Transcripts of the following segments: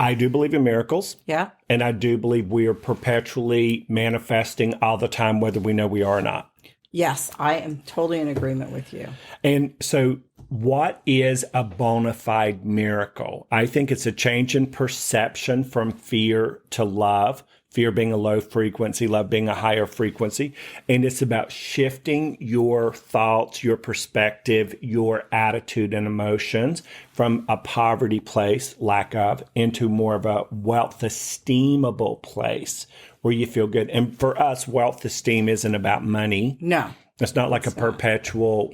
I do believe in miracles. Yeah. And I do believe we are perpetually manifesting all the time, whether we know we are or not. Yes, I am totally in agreement with you. And so what is a bona fide miracle? I think it's a change in perception from fear to love, fear being a low frequency, love being a higher frequency. And it's about shifting your thoughts, your perspective, your attitude and emotions from a poverty place, lack of, into more of a wealth esteemable place where you feel good. And for us, wealth esteem isn't about money. No. It's not like a perpetual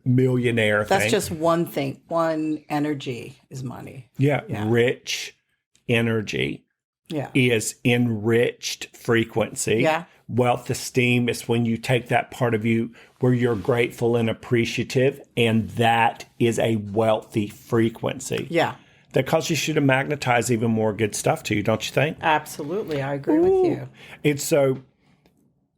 millionaire thing. That's just one thing. One energy is money. Yeah. Rich energy is enriched frequency. Yeah. Wealth esteem is when you take that part of you where you're grateful and appreciative, and that is a wealthy frequency. Yeah. That causes you to magnetize even more good stuff to you, don't you think? Absolutely. I agree with you. And so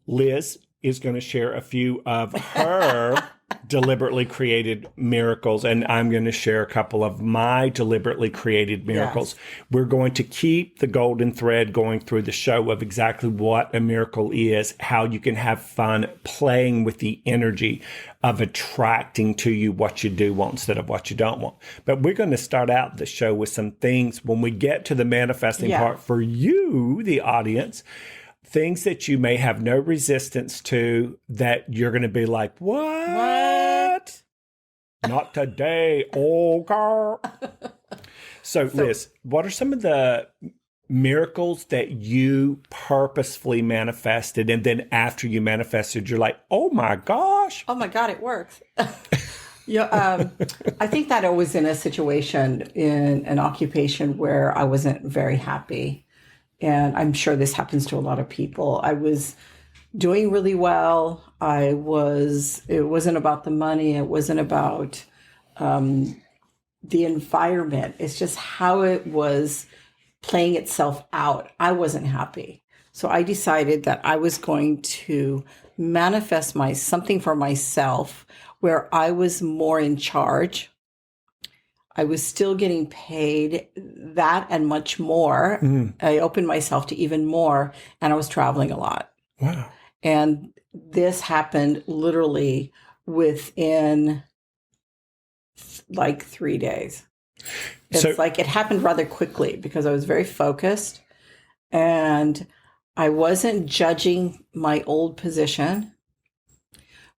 Liz is going to share a few of her deliberately created miracles, and I'm going to share a couple of my deliberately created miracles. Yes. We're going to keep the golden thread going through the show of exactly what a miracle is, how you can have fun playing with the energy of attracting to you what you do want instead of what you don't want. But we're going to start out the show with some things when we get to the manifesting part for you, the audience. Things that you may have no resistance to that you're going to be like, what? Not today, oh girl. So, Liz, what are some of the miracles that you purposefully manifested, and then after you manifested, you're like, oh my gosh. Oh my God, it works. I think that I was in a situation, in an occupation where I wasn't very happy. And I'm sure this happens to a lot of people. I was doing really well. It wasn't about the money. It wasn't about the environment. It's just how it was playing itself out. I wasn't happy. So I decided that I was going to manifest something for myself where I was more in charge. I was still getting paid that and much more. I opened myself to even more, and I was traveling a lot. Wow. And this happened literally within like 3 days. It's like it happened rather quickly because I was very focused, and I wasn't judging my old position,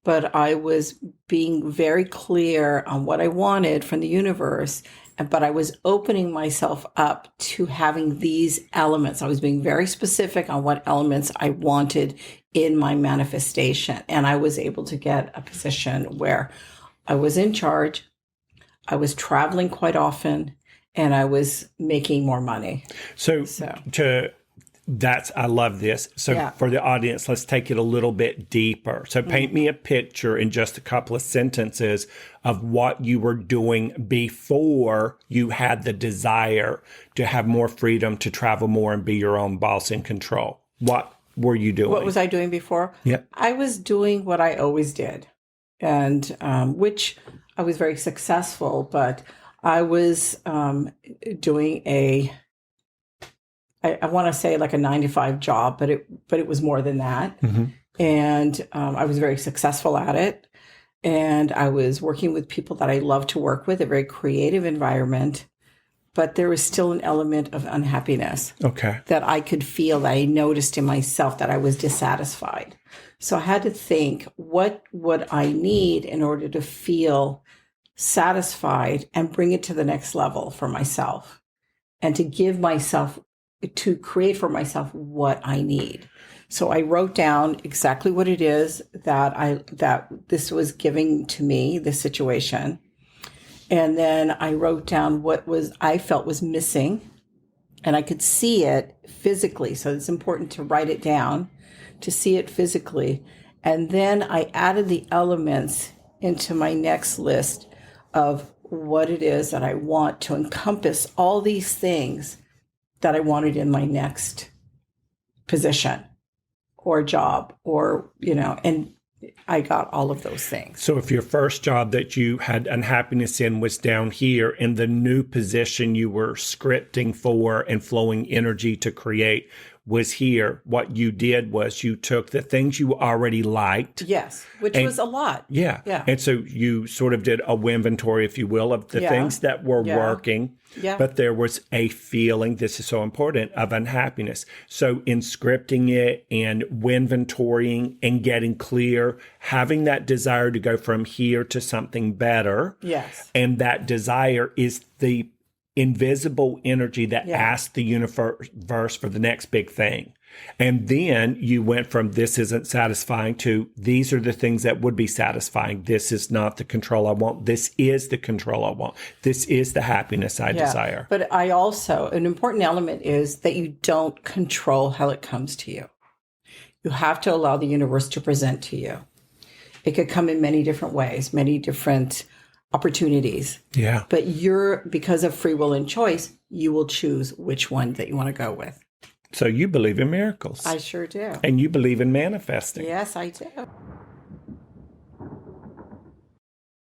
but I was being very clear on what I wanted from the universe. But I was opening myself up to having these elements. I was being very specific on what elements I wanted in my manifestation. And I was able to get a position where I was in charge. I was traveling quite often, and I was making more money. I love this. So for the audience, let's take it a little bit deeper. So paint me a picture in just a couple of sentences of what you were doing before you had the desire to have more freedom, to travel more and be your own boss in control. What were you doing? What was I doing before? Yeah. I was doing what I always did, and which I was very successful, but I was doing I want to say like a 9-to-5 job, but it was more than that. Mm-hmm. And I was very successful at it. And I was working with people that I love to work with, a very creative environment. But there was still an element of unhappiness that I could feel, that I noticed in myself, that I was dissatisfied. So I had to think, what would I need in order to feel satisfied and bring it to the next level for myself, and to create for myself what I need. So I wrote down exactly what it is that this was giving to me, this situation. And then I wrote down what I felt was missing, and I could see it physically. So it's important to write it down, to see it physically. And then I added the elements into my next list of what it is that I want to encompass all these things that I wanted in my next position or job, or, and I got all of those things. So if your first job that you had unhappiness in was down here, and the new position you were scripting for and flowing energy to create was here, what you did was you took the things you already liked. Yes, which was a lot. Yeah. Yeah. And so you sort of did a inventory, if you will, of the things that were working. Yeah. But there was a feeling, this is so important, of unhappiness. So in scripting it and inventorying and getting clear, having that desire to go from here to something better. Yes. And that desire is the invisible energy that asks the universe for the next big thing. And then you went from this isn't satisfying to these are the things that would be satisfying. This is not the control I want. This is the control I want. This is the happiness I desire. But I also, an important element is that you don't control how it comes to you. You have to allow the universe to present to you. It could come in many different ways, many different opportunities. Yeah. But because of free will and choice, you will choose which one that you want to go with. So you believe in miracles. I sure do. And you believe in manifesting. Yes, I do.